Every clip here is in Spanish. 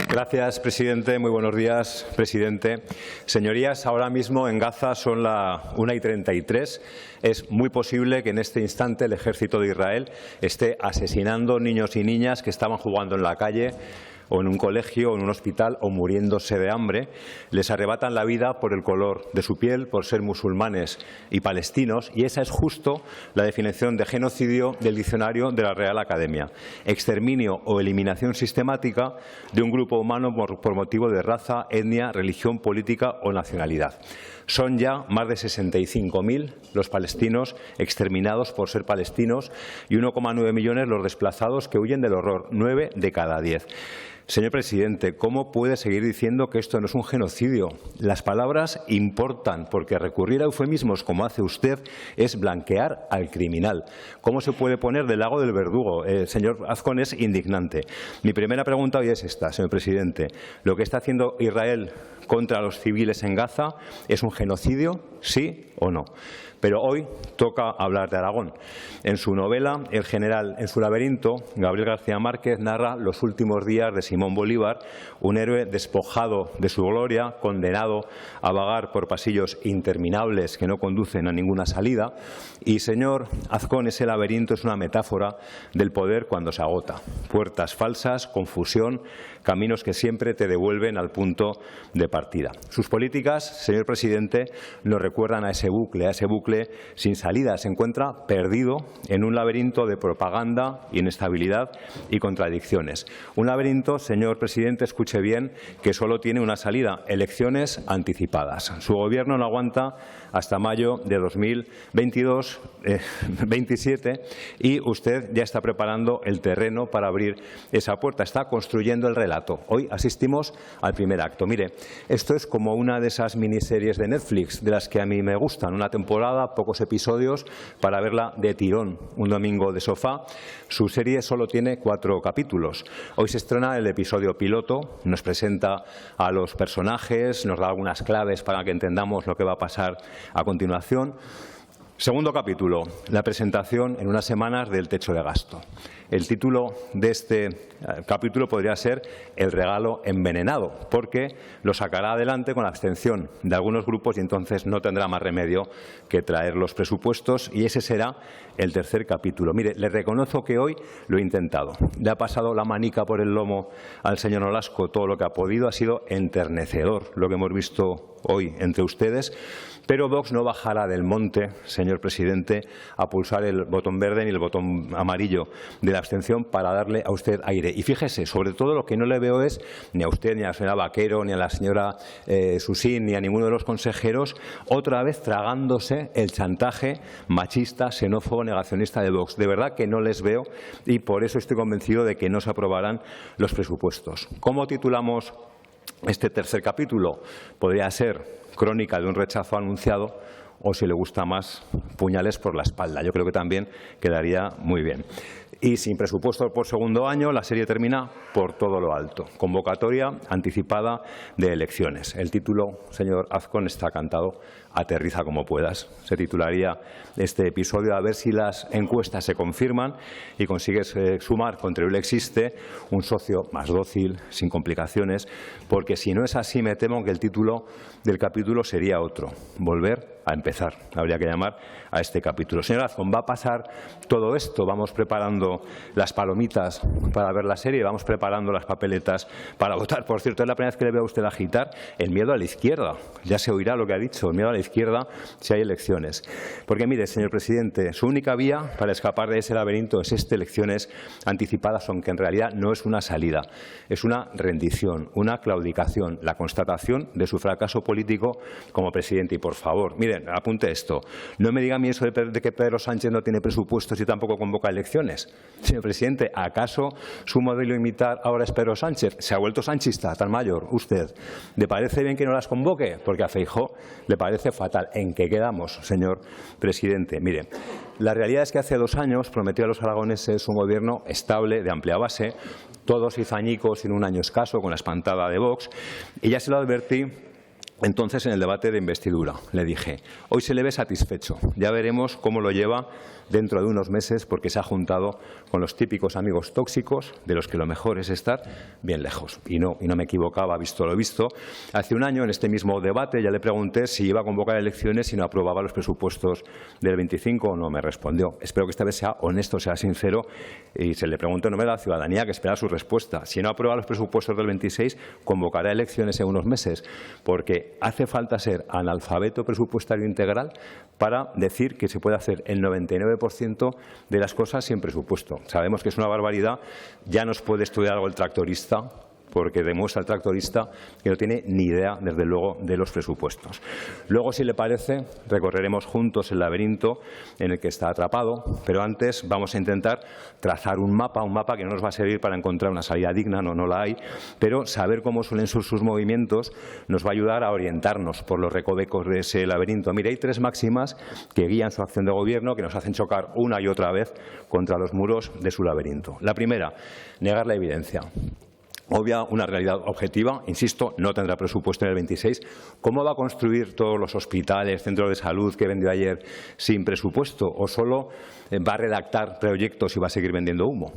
Gracias, presidente. Muy buenos días, presidente. Señorías, ahora mismo en Gaza son las 1:33. Es muy posible que en este instante el ejército de Israel esté asesinando niños y niñas que estaban jugando en la calle o en un colegio o en un hospital o muriéndose de hambre. Les arrebatan la vida por el color de su piel, por ser musulmanes y palestinos, y esa es justo la definición de genocidio del diccionario de la Real Academia: exterminio o eliminación sistemática de un grupo humano por motivo de raza, etnia, religión, política o nacionalidad. Son ya más de 65.000 los palestinos exterminados por ser palestinos y 1,9 millones los desplazados que huyen del horror, 9 de cada 10. Señor presidente, ¿cómo puede seguir diciendo que esto no es un genocidio? Las palabras importan, porque recurrir a eufemismos como hace usted es blanquear al criminal. ¿Cómo se puede poner del lado del verdugo? Señor Azcón, es indignante. Mi primera pregunta hoy es esta, señor presidente. ¿Lo que está haciendo Israel contra los civiles en Gaza es un genocidio, sí o no? Pero hoy toca hablar de Aragón. En su novela El general en su laberinto, Gabriel García Márquez narra los últimos días de Simón Bolívar, un héroe despojado de su gloria, condenado a vagar por pasillos interminables que no conducen a ninguna salida. Y, señor Azcón, ese laberinto es una metáfora del poder cuando se agota. Puertas falsas, confusión, caminos que siempre te devuelven al punto de partida. Sus políticas, señor presidente, nos recuerdan a ese bucle sin salida. Se encuentra perdido en un laberinto de propaganda, inestabilidad y contradicciones. Un laberinto, señor presidente, escuche bien, que solo tiene una salida: elecciones anticipadas. Su gobierno no aguanta hasta mayo de 2027 y usted ya está preparando el terreno para abrir esa puerta. Está construyendo el relato. Hoy asistimos al primer acto. Mire, esto es como una de esas miniseries de Netflix, de las que a mí me gustan. Una temporada, pocos episodios, para verla de tirón, un domingo de sofá. Su serie solo tiene 4 capítulos. Hoy se estrena el episodio piloto, nos presenta a los personajes, nos da algunas claves para que entendamos lo que va a pasar a continuación. Segundo capítulo, la presentación en unas semanas del techo de gasto. El título de este capítulo podría ser El regalo envenenado, porque lo sacará adelante con la abstención de algunos grupos y entonces no tendrá más remedio que traer los presupuestos, y ese será el tercer capítulo. Mire, le reconozco que hoy lo he intentado. Le ha pasado la manica por el lomo al señor Nolasco todo lo que ha podido. Ha sido enternecedor lo que hemos visto hoy entre ustedes. Pero Vox no bajará del monte, señor presidente, a pulsar el botón verde ni el botón amarillo de la abstención para darle a usted aire. Y fíjese, sobre todo lo que no le veo es ni a usted, ni a la señora Vaquero, ni a la señora Susín, ni a ninguno de los consejeros, otra vez tragándose el chantaje machista, xenófobo, negacionista de Vox. De verdad que no les veo, y por eso estoy convencido de que no se aprobarán los presupuestos. ¿Cómo titulamos este tercer capítulo? Podría ser Crónica de un rechazo anunciado, o, si le gusta más, Puñales por la espalda. Yo creo que también quedaría muy bien. Y sin presupuesto por segundo año, la serie termina por todo lo alto: convocatoria anticipada de elecciones. El título, señor Azcón, está cantado: Aterriza como puedas. Se titularía este episodio, a ver si las encuestas se confirman y consigues sumar contra él existe un socio más dócil, sin complicaciones, porque si no es así, me temo que el título del capítulo sería otro: Volver a empezar. Habría que llamar a este capítulo. Señor Azcón, ¿va a pasar todo esto? Vamos preparando las palomitas para ver la serie, vamos preparando las papeletas para votar. Por cierto, es la primera vez que le veo a usted agitar el miedo a la izquierda. Ya se oirá lo que ha dicho, el miedo a la izquierda si hay elecciones. Porque, mire, señor presidente, su única vía para escapar de ese laberinto es elecciones anticipadas, aunque en realidad no es una salida, es una rendición, una claudicación, la constatación de su fracaso político como presidente. Y, por favor, miren, apunte esto: no me diga a mí eso de que Pedro Sánchez no tiene presupuestos y tampoco convoca elecciones. Señor presidente, ¿acaso su modelo imitar ahora es Pedro Sánchez? ¿Se ha vuelto sanchista tan mayor usted? ¿Le parece bien que no las convoque? Porque a Feijóo le parece fatal. ¿En qué quedamos, señor presidente? Mire, la realidad es que hace 2 años prometió a los aragoneses un gobierno estable, de amplia base, todos cizañicos en un año escaso, con la espantada de Vox, y ya se lo advertí Entonces, en el debate de investidura, le dije, hoy se le ve satisfecho, ya veremos cómo lo lleva dentro de unos meses, porque se ha juntado con los típicos amigos tóxicos, de los que lo mejor es estar bien lejos. Y no me equivocaba, visto lo visto. Hace un año, en este mismo debate, ya le pregunté si iba a convocar elecciones y no aprobaba los presupuestos del 25 o no. Me respondió. Espero que esta vez sea honesto, sea sincero, y se le preguntó en nombre de la ciudadanía, que espera su respuesta. Si no aprueba los presupuestos del 26, convocará elecciones en unos meses, porque hace falta ser analfabeto presupuestario integral para decir que se puede hacer el 99% de las cosas sin presupuesto. Sabemos que es una barbaridad. Ya nos puede estudiar algo el tractorista, porque demuestra el tractorista que no tiene ni idea, desde luego, de los presupuestos. Luego, si le parece, recorreremos juntos el laberinto en el que está atrapado, pero antes vamos a intentar trazar un mapa que no nos va a servir para encontrar una salida digna, no la hay, pero saber cómo suelen ser sus movimientos nos va a ayudar a orientarnos por los recovecos de ese laberinto. Mire, hay 3 máximas que guían su acción de gobierno, que nos hacen chocar una y otra vez contra los muros de su laberinto. La primera, negar la evidencia. Obvia una realidad objetiva, insisto, no tendrá presupuesto en el 26. ¿Cómo va a construir todos los hospitales, centros de salud que vendió ayer sin presupuesto? ¿O solo va a redactar proyectos y va a seguir vendiendo humo?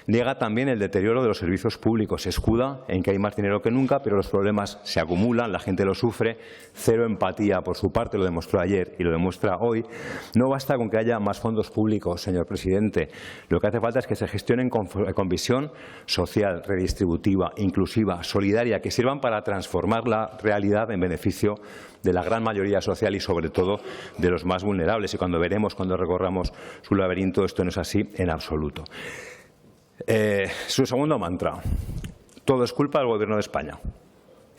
Niega también el deterioro de los servicios públicos. Se escuda en que hay más dinero que nunca, pero los problemas se acumulan, la gente lo sufre. Cero empatía por su parte, lo demostró ayer y lo demuestra hoy. No basta con que haya más fondos públicos, señor presidente. Lo que hace falta es que se gestionen con visión social, redistributiva, inclusiva, solidaria, que sirvan para transformar la realidad en beneficio de la gran mayoría social y, sobre todo, de los más vulnerables. Y cuando recorramos su laberinto, esto no es así en absoluto. Su segundo mantra: todo es culpa del Gobierno de España.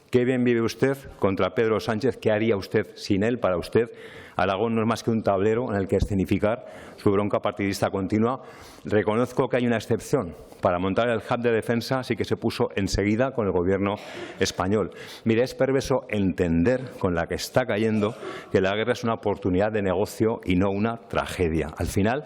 Qué bien vive usted contra Pedro Sánchez. ¿Qué haría usted sin él? Para usted, Aragón no es más que un tablero en el que escenificar su bronca partidista continua. Reconozco que hay una excepción. Para montar el hub de defensa sí que se puso enseguida con el Gobierno español. Mire, es perverso entender con la que está cayendo que la guerra es una oportunidad de negocio y no una tragedia. Al final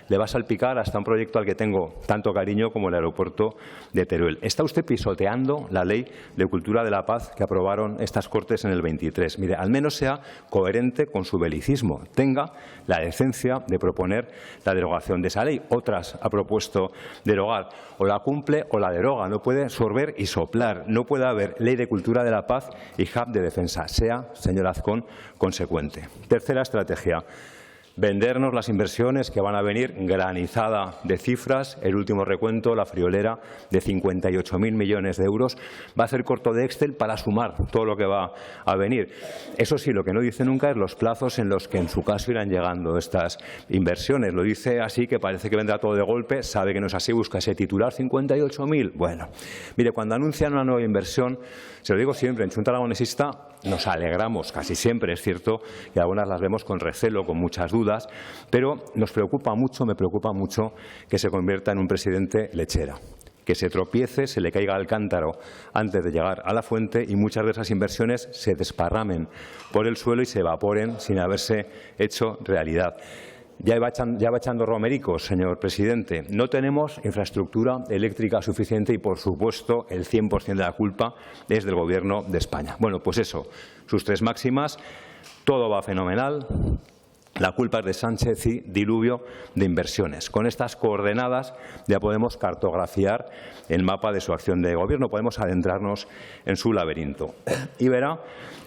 le va a salpicar hasta un proyecto al que tengo tanto cariño como el aeropuerto de Teruel. Está usted pisoteando la Ley de Cultura de la Paz que aprobaron estas Cortes en el 23. Mire, al menos sea coherente con su belicismo. Tenga la decencia de proponer la derogación de esa ley. Otras ha propuesto derogar. O la cumple o la deroga. No puede sorber y soplar. No puede haber Ley de Cultura de la Paz y hub de defensa. Sea, señor Azcón, consecuente. Tercera estrategia: vendernos las inversiones que van a venir, granizada de cifras. El último recuento, la friolera, de 58.000 millones de euros. Va a ser corto de Excel para sumar todo lo que va a venir. Eso sí, lo que no dice nunca es los plazos en los que en su caso irán llegando estas inversiones. Lo dice así, que parece que vendrá todo de golpe. Sabe que no es así, busca ese titular, 58.000. Bueno, mire, cuando anuncian una nueva inversión, se lo digo siempre, en Xunta Aragonesista nos alegramos, casi siempre. Es cierto que algunas las vemos con recelo, con muchas dudas, pero nos preocupa mucho, me preocupa mucho que se convierta en un presidente lechera, que se tropiece, se le caiga al cántaro antes de llegar a la fuente y muchas de esas inversiones se desparramen por el suelo y se evaporen sin haberse hecho realidad. Ya va echando romericos, señor presidente. No tenemos infraestructura eléctrica suficiente y, por supuesto, el 100% de la culpa es del Gobierno de España. Bueno, pues eso, sus 3 máximas: todo va fenomenal, la culpa es de Sánchez y diluvio de inversiones. Con estas coordenadas ya podemos cartografiar el mapa de su acción de gobierno, podemos adentrarnos en su laberinto. Y verá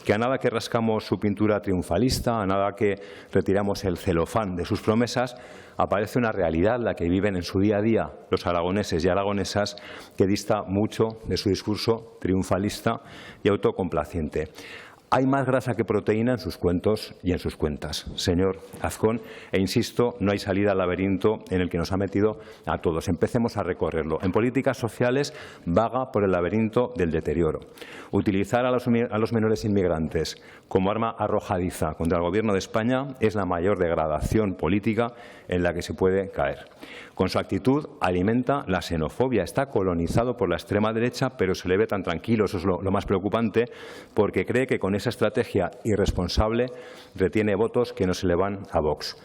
que a nada que rascamos su pintura triunfalista, a nada que retiramos el celofán de sus promesas, aparece una realidad, la que viven en su día a día los aragoneses y aragonesas, que dista mucho de su discurso triunfalista y autocomplaciente. Hay más grasa que proteína en sus cuentos y en sus cuentas, señor Azcón, e insisto, no hay salida al laberinto en el que nos ha metido a todos. Empecemos a recorrerlo. En políticas sociales, vaga por el laberinto del deterioro. Utilizar a los menores inmigrantes como arma arrojadiza contra el Gobierno de España es la mayor degradación política en la que se puede caer. Con su actitud alimenta la xenofobia. Está colonizado por la extrema derecha, pero se le ve tan tranquilo. Eso es lo más preocupante, porque cree que con esa estrategia irresponsable retiene votos que no se le van a Vox.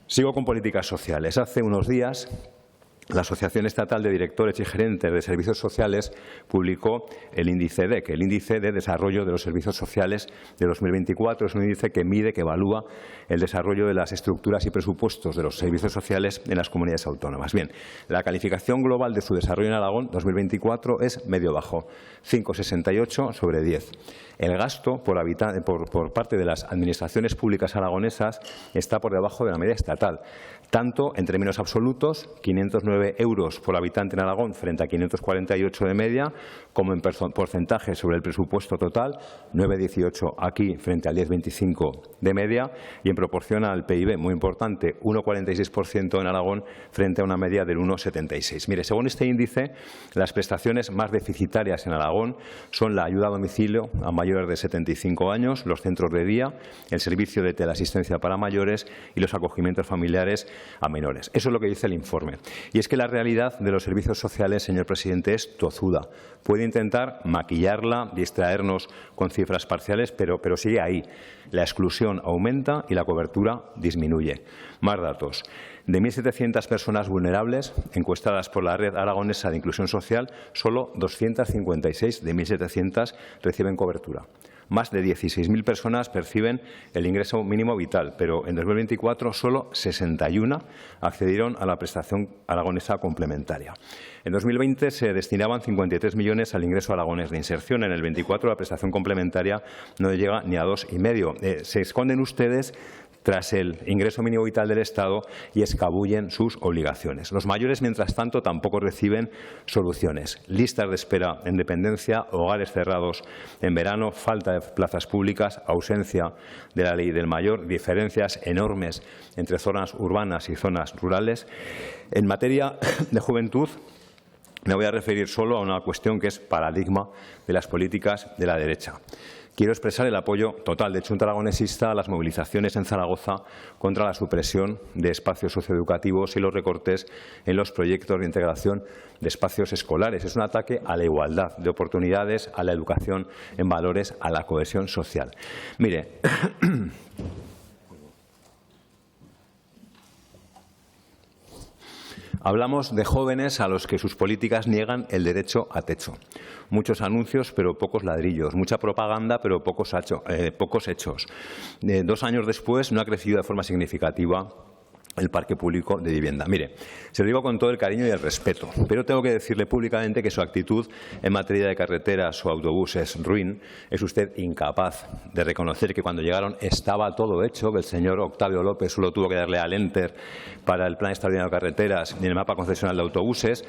Sigo con políticas sociales. Hace unos días la Asociación Estatal de Directores y Gerentes de Servicios Sociales publicó el índice DEC, el índice de desarrollo de los servicios sociales de 2024. Es un índice que mide, que evalúa el desarrollo de las estructuras y presupuestos de los servicios sociales en las comunidades autónomas. Bien, la calificación global de su desarrollo en Aragón 2024 es medio-bajo, 5,68 sobre 10. El gasto por parte de las administraciones públicas aragonesas está por debajo de la media estatal, tanto en términos absolutos, 509 euros por habitante en Aragón frente a 548 de media, como en porcentaje sobre el presupuesto total, 9,18 aquí frente al 10,25 de media, y en proporción al PIB, muy importante, 1,46% en Aragón frente a una media del 1,76. Mire, según este índice, las prestaciones más deficitarias en Aragón son la ayuda a domicilio a mayores de 75 años, los centros de día, el servicio de teleasistencia para mayores y los acogimientos familiares a menores. Eso es lo que dice el informe. Y es que la realidad de los servicios sociales, señor presidente, es tozuda. Puede intentar maquillarla, distraernos con cifras parciales, pero sigue ahí. La exclusión aumenta y la cobertura disminuye. Más datos. De 1.700 personas vulnerables encuestadas por la Red Aragonesa de Inclusión Social, solo 256 de 1.700 reciben cobertura. Más de 16.000 personas perciben el ingreso mínimo vital, pero en 2024 solo 61 accedieron a la prestación aragonesa complementaria. En 2020 se destinaban 53 millones al ingreso aragonés de inserción. En el 24 la prestación complementaria no llega ni a 2,5. Se esconden ustedes tras el ingreso mínimo vital del Estado y escabullen sus obligaciones. Los mayores, mientras tanto, tampoco reciben soluciones. Listas de espera en dependencia, hogares cerrados en verano, falta de plazas públicas, ausencia de la ley del mayor, diferencias enormes entre zonas urbanas y zonas rurales. En materia de juventud, me voy a referir solo a una cuestión que es paradigma de las políticas de la derecha. Quiero expresar el apoyo total de Chunta Aragonesista a las movilizaciones en Zaragoza contra la supresión de espacios socioeducativos y los recortes en los proyectos de integración de espacios escolares. Es un ataque a la igualdad de oportunidades, a la educación en valores, a la cohesión social. Mire, hablamos de jóvenes a los que sus políticas niegan el derecho a techo. Muchos anuncios, pero pocos ladrillos. Mucha propaganda, pero pocos hechos. 2 años después no ha crecido de forma significativa el parque público de vivienda. Mire, se lo digo con todo el cariño y el respeto, pero tengo que decirle públicamente que su actitud en materia de carreteras o autobuses ruin. Es usted incapaz de reconocer que cuando llegaron estaba todo hecho, que el señor Octavio López solo tuvo que darle al enter para el plan extraordinario de carreteras y el mapa concesional de autobuses,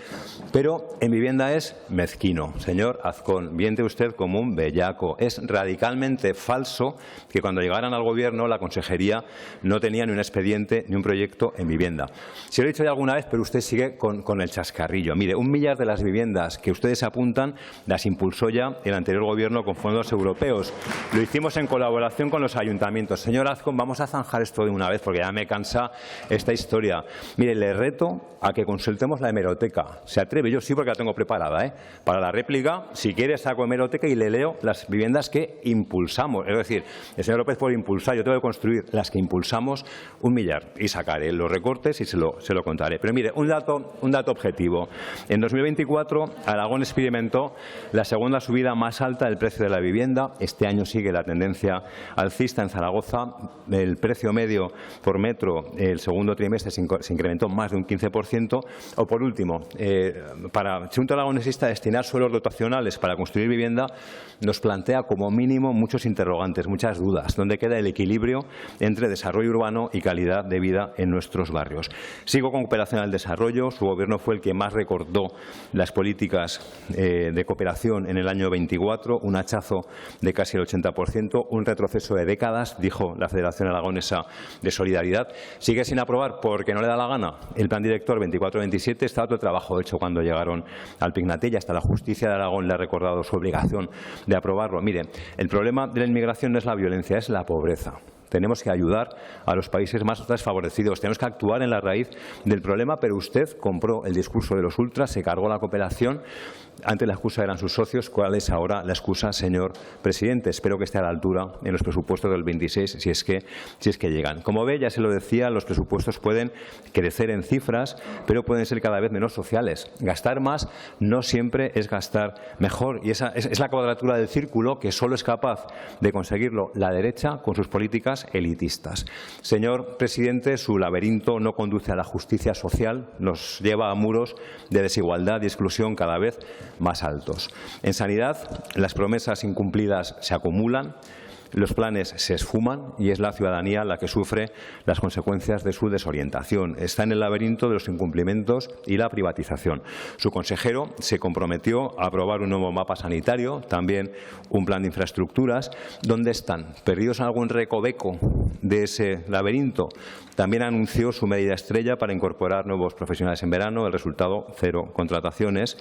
pero en vivienda es mezquino. Señor Azcón, miente usted como un bellaco. Es radicalmente falso que cuando llegaran al Gobierno la consejería no tenía ni un expediente ni un proyecto en vivienda. Se lo he dicho ya alguna vez, pero usted sigue con el chascarrillo. Mire, 1 millar de las viviendas que ustedes apuntan las impulsó ya el anterior Gobierno con fondos europeos. Lo hicimos en colaboración con los ayuntamientos. Señor Azcón, vamos a zanjar esto de una vez porque ya me cansa esta historia. Mire, le reto a que consultemos la hemeroteca. ¿Se atreve? Yo sí, porque la tengo preparada, Para la réplica, si quiere, saco hemeroteca y le leo las viviendas que impulsamos. Es decir, el señor López por impulsar, yo tengo que construir las que impulsamos, 1 millar y sacaré los recortes y se lo contaré. Pero mire, un dato objetivo. En 2024, Aragón experimentó la segunda subida más alta del precio de la vivienda. Este año sigue la tendencia alcista en Zaragoza. El precio medio por metro el segundo trimestre se incrementó más de un 15%. O por último, para Chunta Aragonesista destinar suelos dotacionales para construir vivienda nos plantea como mínimo muchos interrogantes, muchas dudas. ¿Dónde queda el equilibrio entre desarrollo urbano y calidad de vida en nuestros barrios? Sigo con cooperación al desarrollo. Su Gobierno fue el que más recortó las políticas de cooperación en el año 24, un hachazo de casi el 80%, un retroceso de décadas, dijo la Federación Aragonesa de Solidaridad. Sigue sin aprobar porque no le da la gana el plan director 24-27. Está otro trabajo hecho cuando llegaron al Pignate y hasta la justicia de Aragón le ha recordado su obligación de aprobarlo. Mire, el problema de la inmigración no es la violencia, es la pobreza. tenemos que ayudar a los países más desfavorecidos, tenemos que actuar en la raíz del problema, pero usted compró el discurso de los ultras, se cargó la cooperación. Antes la excusa eran sus socios. ¿Cuál es ahora la excusa, señor presidente? Espero que esté a la altura en los presupuestos del 26, si es que llegan. Como ve, ya se lo decía, los presupuestos pueden crecer en cifras, pero pueden ser cada vez menos sociales. Gastar más no siempre es gastar mejor, y esa es la cuadratura del círculo que solo es capaz de conseguirlo la derecha con sus políticas elitistas. Señor presidente, su laberinto no conduce a la justicia social, nos lleva a muros de desigualdad y exclusión cada vez más altos. En sanidad, las promesas incumplidas se acumulan, los planes se esfuman y es la ciudadanía la que sufre las consecuencias de su desorientación. Está en el laberinto de los incumplimientos y la privatización. Su consejero se comprometió a aprobar un nuevo mapa sanitario, también un plan de infraestructuras. ¿Dónde están? ¿Perdidos en algún recoveco de ese laberinto? También anunció su medida estrella para incorporar nuevos profesionales en verano. El resultado, 0 contrataciones.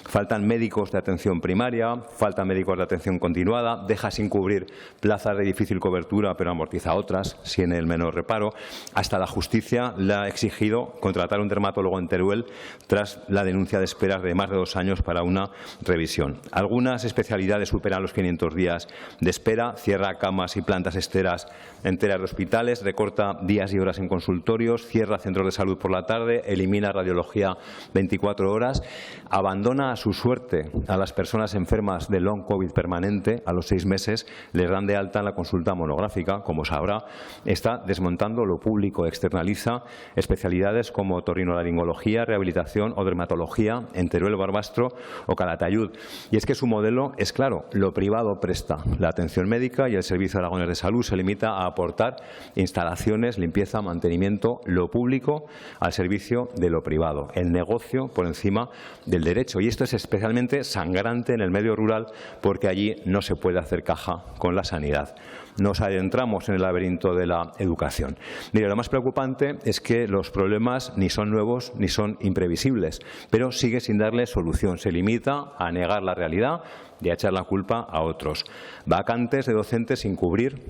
Faltan médicos de atención primaria, faltan médicos de atención continuada, deja sin cubrir plazas de difícil cobertura, pero amortiza otras, sin el menor reparo. Hasta la justicia le ha exigido contratar un dermatólogo en Teruel tras la denuncia de esperas de más de 2 años para una revisión. Algunas especialidades superan los 500 días de espera, cierra camas y plantas enteras de hospitales, recorta días y horas en consultorios, cierra centros de salud por la tarde, elimina radiología 24 horas, abandona a su suerte a las personas enfermas de long COVID permanente. A los 6 meses les dan de alta en la consulta monográfica. Como sabrá, está desmontando lo público, externaliza especialidades como otorrinolaringología, rehabilitación o dermatología en Teruel, Barbastro o Calatayud. Y es que su modelo es claro: lo privado presta la atención médica y el Servicio Aragonés de Salud se limita a aportar instalaciones, limpieza, mantenimiento, lo público al servicio de lo privado, el negocio por encima del derecho. Y esto es especialmente sangrante en el medio rural, porque allí no se puede hacer caja con la sanidad. Nos adentramos en el laberinto de la educación. Mire, lo más preocupante es que los problemas ni son nuevos ni son imprevisibles, pero sigue sin darle solución. Se limita a negar la realidad y a echar la culpa a otros. Vacantes de docentes sin cubrir,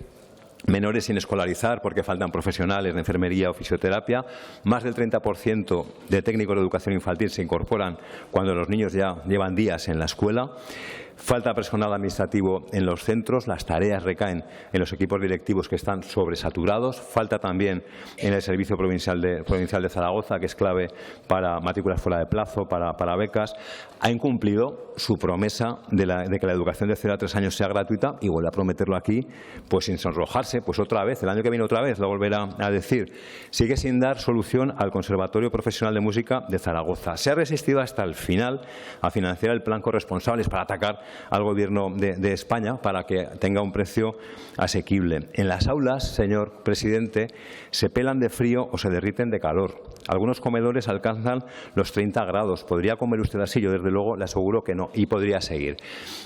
menores sin escolarizar porque faltan profesionales de enfermería o fisioterapia, más del 30% de técnicos de educación infantil se incorporan cuando los niños ya llevan días en la escuela. Falta personal administrativo en los centros, las tareas recaen en los equipos directivos que están sobresaturados. Falta también en el Servicio Provincial de Zaragoza, que es clave para matrículas fuera de plazo, para becas. Ha incumplido su promesa de que la educación de 0 a 3 años sea gratuita y vuelve a prometerlo aquí, pues sin sonrojarse, pues otra vez, el año que viene otra vez lo volverá a decir. Sigue sin dar solución al Conservatorio Profesional de Música de Zaragoza. Se ha resistido hasta el final a financiar el plan Corresponsables para atacar al Gobierno de España para que tenga un precio asequible. En las aulas, señor presidente, se pelan de frío o se derriten de calor. Algunos comedores alcanzan los 30 grados. ¿Podría comer usted así? Yo, desde luego, le aseguro que no, y podría seguir.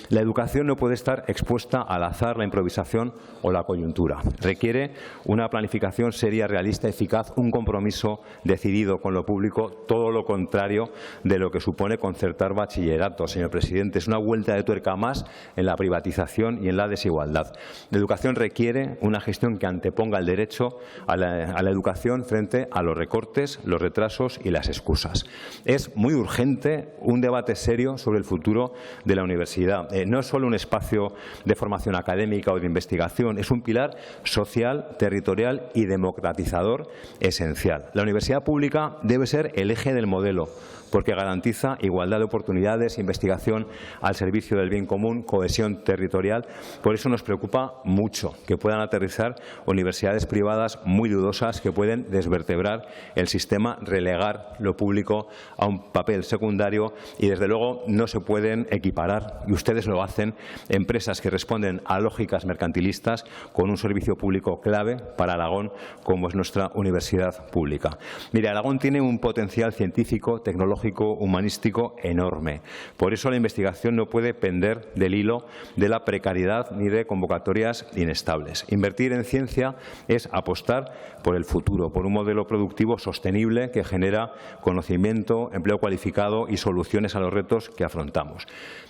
La educación no puede estar expuesta al azar, la improvisación o la coyuntura. Requiere una planificación seria, realista, eficaz, un compromiso decidido con lo público, todo lo contrario de lo que supone concertar bachillerato, señor presidente. Es una vuelta de tuerca más en la privatización y en la desigualdad. La educación requiere una gestión que anteponga el derecho a la educación frente a los recortes, los retrasos y las excusas. Es muy urgente un debate serio sobre el futuro de la universidad. No es solo un espacio de formación académica o de investigación, es un pilar social, territorial y democratizador esencial. La universidad pública debe ser el eje del modelo, porque garantiza igualdad de oportunidades, investigación al servicio del bien común, cohesión territorial. Por eso nos preocupa mucho que puedan aterrizar universidades privadas muy dudosas que pueden desvertebrar el sistema, relegar lo público a un papel secundario y, desde luego, no se pueden equiparar, y ustedes lo hacen, empresas que responden a lógicas mercantilistas con un servicio público clave para Aragón, como es nuestra universidad pública. Mire, Aragón tiene un potencial científico, tecnológico, humanístico enorme. Por eso la investigación no puede pender del hilo de la precariedad ni de convocatorias inestables. Invertir en ciencia es apostar por el futuro, por un modelo productivo sostenible que genera conocimiento, empleo cualificado y soluciones a los retos que afrontamos.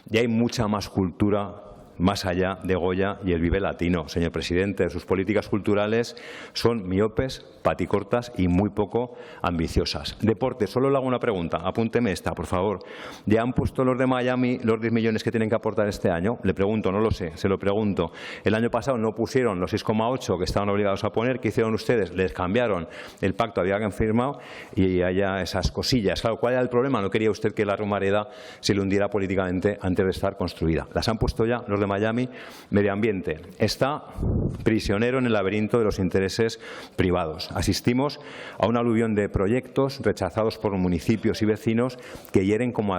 Y hay mucha más cultura más allá de Goya y el Vive Latino. Señor presidente, sus políticas culturales son miopes, paticortas y muy poco ambiciosas. Deporte, solo le hago una pregunta, apúnteme esta, por favor. ¿Ya han puesto los de Miami los 10 millones que tienen que aportar este año? Le pregunto, no lo sé, se lo pregunto. El año pasado no pusieron los 6,8 que estaban obligados a poner. ¿Qué hicieron ustedes? Les cambiaron el pacto, habían firmado y haya esas cosillas. Claro, ¿cuál era el problema? No quería usted que la Romareda se le hundiera políticamente antes de estar construida. Las han puesto ya los de Miami. Medio ambiente está prisionero en el laberinto de los intereses privados. Asistimos a un aluvión de proyectos rechazados por municipios y vecinos que hieren como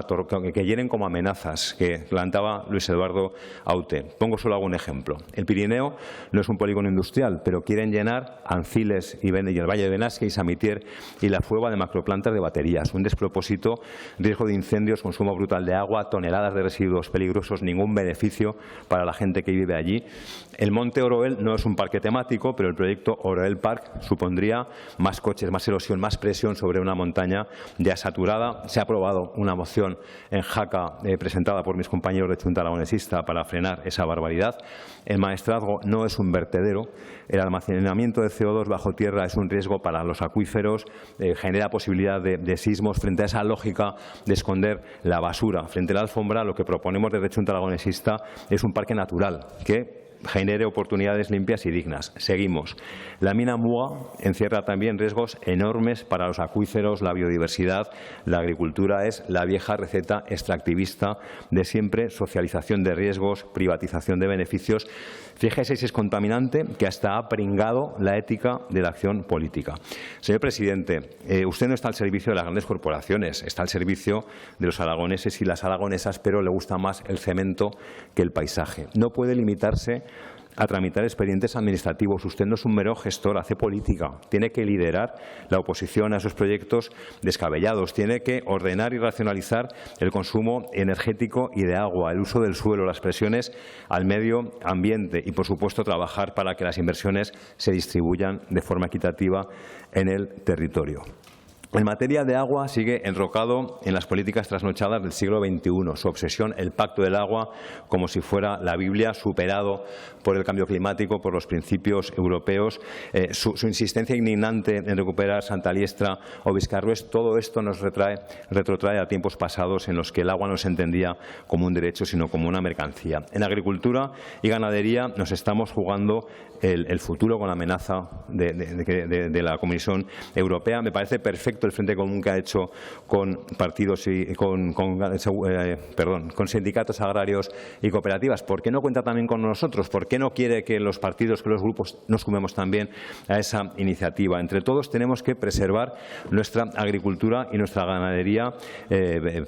amenazas, que plantaba Luis Eduardo Aute. Pongo solo algún ejemplo. El Pirineo no es un polígono industrial, pero quieren llenar Anciles y el Valle de Benasque y Samitier y la Fueva de macroplantas de baterías. Un despropósito, riesgo de incendios, consumo brutal de agua, toneladas de residuos peligrosos, ningún beneficio para la gente que vive allí. El Monte Oroel no es un parque temático, pero el proyecto Oroel Park supondría más coches, más erosión, más presión sobre una montaña ya saturada. Se ha aprobado una moción en Jaca presentada por mis compañeros de Junta Aragonesista para frenar esa barbaridad. El Maestrazgo no es un vertedero. El almacenamiento de CO2 bajo tierra es un riesgo para los acuíferos, genera posibilidad de sismos. Frente a esa lógica de esconder la basura, frente a la alfombra, lo que proponemos desde Junta Aragonesista es un parque natural que genere oportunidades limpias y dignas. Seguimos. La mina Muga encierra también riesgos enormes para los acuíferos, la biodiversidad. La agricultura es la vieja receta extractivista de siempre: socialización de riesgos, privatización de beneficios. Fíjese si es contaminante que hasta ha pringado la ética de la acción política. Señor presidente, usted no está al servicio de las grandes corporaciones, está al servicio de los aragoneses y las aragonesas, pero le gusta más el cemento que el paisaje. No puede limitarse a tramitar expedientes administrativos. Usted no es un mero gestor, hace política. Tiene que liderar la oposición a esos proyectos descabellados. Tiene que ordenar y racionalizar el consumo energético y de agua, el uso del suelo, las presiones al medio ambiente y, por supuesto, trabajar para que las inversiones se distribuyan de forma equitativa en el territorio. En materia de agua sigue enrocado en las políticas trasnochadas del siglo XXI. Su obsesión, el pacto del agua, como si fuera la Biblia, superado por el cambio climático, por los principios europeos. Su insistencia indignante en recuperar Santa Liestra o Viscarrués, todo esto nos retrotrae a tiempos pasados en los que el agua no se entendía como un derecho, sino como una mercancía. En agricultura y ganadería nos estamos jugando el futuro con la amenaza de la Comisión Europea. Me parece perfecto el frente común que ha hecho con partidos y con sindicatos agrarios y cooperativas. ¿Por qué no cuenta también con nosotros? ¿Por qué no quiere que los partidos, que los grupos nos sumemos también a esa iniciativa? Entre todos tenemos que preservar nuestra agricultura y nuestra ganadería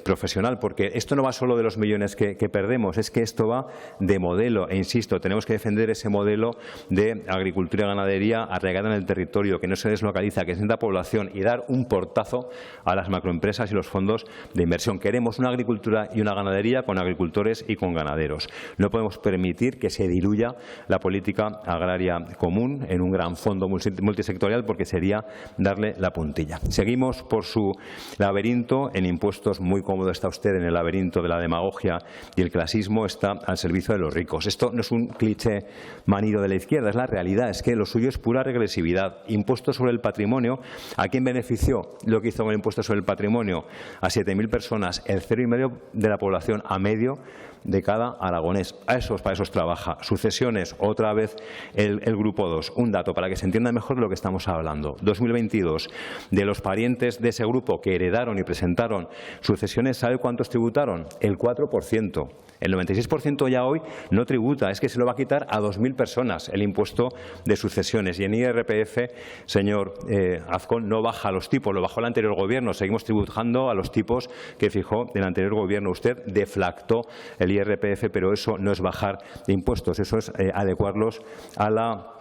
profesional, porque esto no va solo de los millones que perdemos, es que esto va de modelo. E insisto, tenemos que defender ese modelo de agricultura y ganadería arraigada en el territorio, que no se deslocaliza, que sienta población, y dar un portazo a las macroempresas y los fondos de inversión. Queremos una agricultura y una ganadería con agricultores y con ganaderos. No podemos permitir que se diluya la política agraria común en un gran fondo multisectorial, porque sería darle la puntilla. Seguimos por su laberinto. En impuestos muy cómodo está usted, en el laberinto de la demagogia y el clasismo. Está al servicio de los ricos. Esto no es un cliché manido de la izquierda, es la realidad. Es que lo suyo es pura regresividad. Impuestos sobre el patrimonio. ¿A quién benefició lo que hizo con el impuesto sobre el patrimonio? A 7.000 personas, el 0,5% de la población a medio de cada aragonés. Para esos trabaja. Sucesiones, otra vez el grupo 2. Un dato para que se entienda mejor de lo que estamos hablando. 2022, de los parientes de ese grupo que heredaron y presentaron sucesiones, ¿sabe cuántos tributaron? El 4%. El 96% ya hoy no tributa. Es que se lo va a quitar a 2.000 personas el impuesto de sucesiones. Y en IRPF, señor Azcón, no baja los tipos, lo bajó el anterior gobierno. Seguimos tributando a los tipos que fijó el anterior gobierno. Usted deflactó el IRPF, pero eso no es bajar impuestos, eso es adecuarlos a la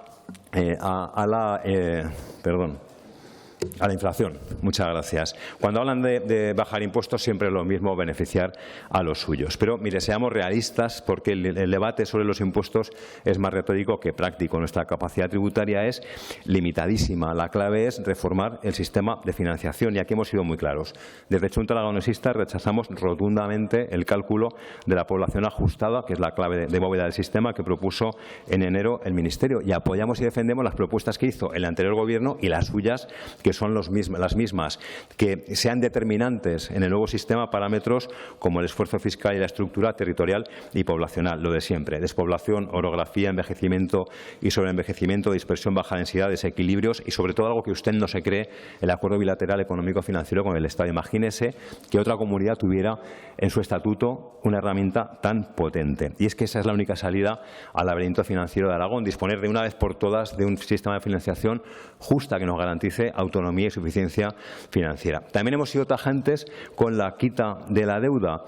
A la inflación. Muchas gracias. Cuando hablan de bajar impuestos siempre es lo mismo beneficiar a los suyos. Pero, mire, seamos realistas porque el debate sobre los impuestos es más retórico que práctico. Nuestra capacidad tributaria es limitadísima. La clave es reformar el sistema de financiación y aquí hemos sido muy claros. Desde Chunta Aragonesista rechazamos rotundamente el cálculo de la población ajustada, que es la clave de bóveda del sistema que propuso en enero el Ministerio, y apoyamos y defendemos las propuestas que hizo el anterior Gobierno y las suyas, que son las mismas, que sean determinantes en el nuevo sistema parámetros como el esfuerzo fiscal y la estructura territorial y poblacional, lo de siempre, despoblación, orografía, envejecimiento y sobreenvejecimiento, dispersión, baja densidad, desequilibrios y sobre todo algo que usted no se cree, el acuerdo bilateral económico-financiero con el Estado. Imagínese que otra comunidad tuviera en su estatuto una herramienta tan potente. Y es que esa es la única salida al laberinto financiero de Aragón, disponer de una vez por todas de un sistema de financiación justa que nos garantice autonomía y suficiencia financiera. También hemos sido tajantes con la quita de la deuda.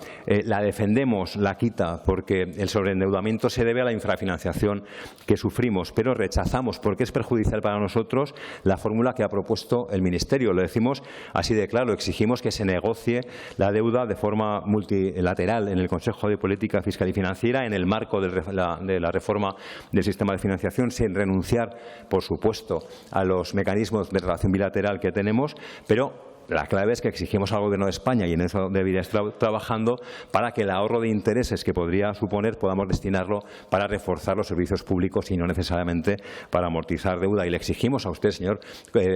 La defendemos, la quita, porque el sobreendeudamiento se debe a la infrafinanciación que sufrimos, pero rechazamos, porque es perjudicial para nosotros, la fórmula que ha propuesto el Ministerio. Lo decimos así de claro, exigimos que se negocie la deuda de forma multilateral en el Consejo de Política Fiscal y Financiera, en el marco de la reforma del sistema de financiación, sin renunciar, por supuesto, a los mecanismos de relación bilateral que tenemos, pero la clave es que exigimos al Gobierno de España, y en eso debería estar trabajando, para que el ahorro de intereses que podría suponer podamos destinarlo para reforzar los servicios públicos y no necesariamente para amortizar deuda. Y le exigimos a usted, señor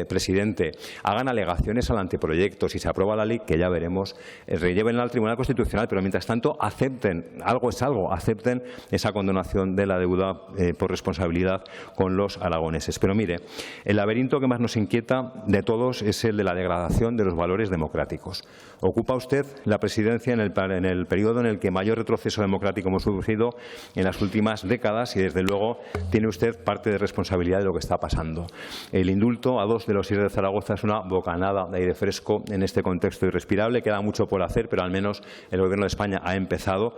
presidente, hagan alegaciones al anteproyecto. Si se aprueba la ley, que ya veremos, rellévenla al Tribunal Constitucional, pero mientras tanto acepten, algo es algo, acepten esa condonación de la deuda por responsabilidad con los aragoneses. Pero mire, el laberinto que más nos inquieta de todos es el de la degradación de los valores democráticos. Ocupa usted la presidencia en el periodo en el que mayor retroceso democrático hemos sufrido en las últimas décadas y, desde luego, tiene usted parte de responsabilidad de lo que está pasando. El indulto a 2 de los 6 de Zaragoza es una bocanada de aire fresco en este contexto irrespirable. Queda mucho por hacer, pero al menos el Gobierno de España ha empezado,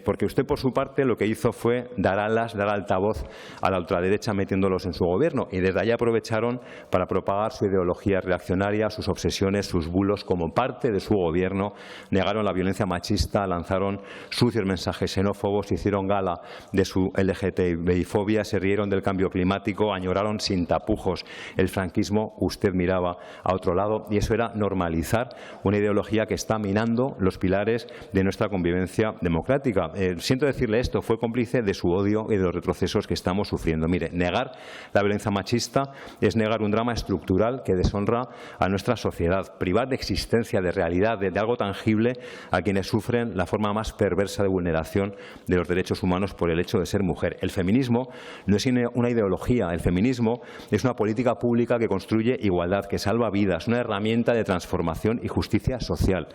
porque usted, por su parte, lo que hizo fue dar alas, dar altavoz a la ultraderecha metiéndolos en su Gobierno, y desde allí aprovecharon para propagar su ideología reaccionaria, sus obsesiones, sus bulos. Como parte de su Gobierno negaron la violencia machista, lanzaron sucios mensajes xenófobos, hicieron gala de su LGTBI-fobia, se rieron del cambio climático, añoraron sin tapujos el franquismo. Usted miraba a otro lado y eso era normalizar una ideología que está minando los pilares de nuestra convivencia democrática. Siento decirle esto, fue cómplice de su odio y de los retrocesos que estamos sufriendo. Mire, negar la violencia machista es negar un drama estructural que deshonra a nuestra sociedad, privar de existencia, de realidad, de algo tangible a quienes sufren la forma más perversa de vulneración de los derechos humanos por el hecho de ser mujer. El feminismo no es una ideología, el feminismo es una política pública que construye igualdad, que salva vidas, una herramienta de transformación y justicia social.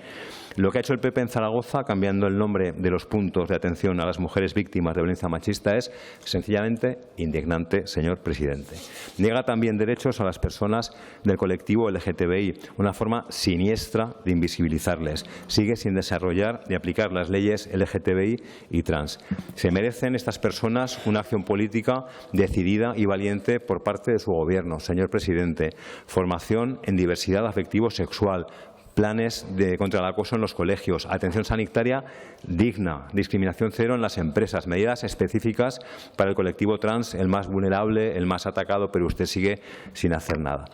Lo que ha hecho el PP en Zaragoza, cambiando el nombre de los puntos de atención a las mujeres víctimas de violencia machista, es sencillamente indignante, señor presidente. Niega también derechos a las personas del colectivo LGTBI, una forma siniestra de invisibilizarles. Sigue sin desarrollar y aplicar las leyes LGTBI y trans. Se merecen estas personas una acción política decidida y valiente por parte de su Gobierno, señor presidente. Formación en diversidad afectivo-sexual, planes contra el acoso en los colegios, atención sanitaria digna, discriminación cero en las empresas, medidas específicas para el colectivo trans, el más vulnerable, el más atacado, pero usted sigue sin hacer nada.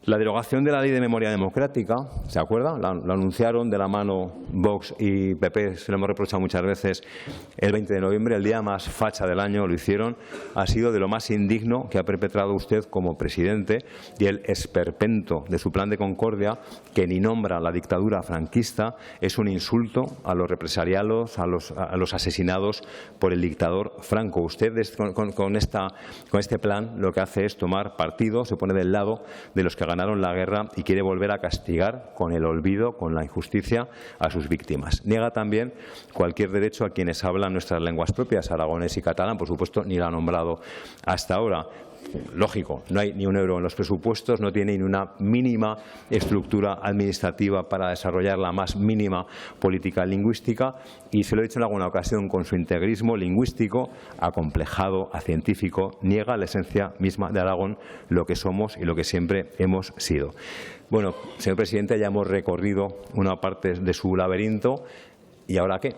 La derogación de la Ley de Memoria Democrática, ¿se acuerda? Lo anunciaron de la mano Vox y PP, se lo hemos reprochado muchas veces, el 20 de noviembre, el día más facha del año, lo hicieron. Ha sido de lo más indigno que ha perpetrado usted como presidente, y el esperpento de su plan de concordia, que ni nombra la dictadura franquista, es un insulto a los represaliados, a los asesinados por el dictador Franco. Usted con este plan lo que hace es tomar partido, se pone del lado de los que ganaron la guerra y quiere volver a castigar con el olvido, con la injusticia, a sus víctimas. Niega también cualquier derecho a quienes hablan nuestras lenguas propias, aragonés y catalán, por supuesto, ni lo ha nombrado hasta ahora. lógico, no hay ni un euro en los presupuestos, no tiene ni una mínima estructura administrativa para desarrollar la más mínima política lingüística y, se lo he dicho en alguna ocasión, con su integrismo lingüístico acomplejado, acientífico, niega la esencia misma de Aragón, lo que somos y lo que siempre hemos sido. Bueno, señor presidente, ya hemos recorrido una parte de su laberinto. ¿Y ahora qué?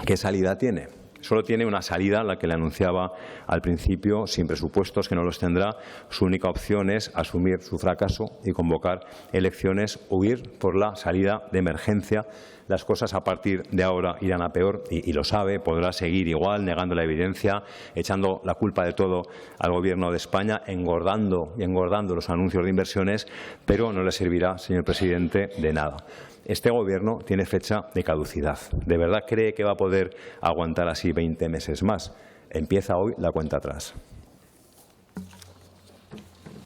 ¿Qué salida tiene? Solo tiene una salida, la que le anunciaba al principio, sin presupuestos, que no los tendrá. Su única opción es asumir su fracaso y convocar elecciones, huir por la salida de emergencia. Las cosas a partir de ahora irán a peor y lo sabe, podrá seguir igual, negando la evidencia, echando la culpa de todo al Gobierno de España, engordando los anuncios de inversiones, pero no le servirá, señor presidente, de nada. Este Gobierno tiene fecha de caducidad. ¿De verdad cree que va a poder aguantar así 20 meses más? Empieza hoy la cuenta atrás.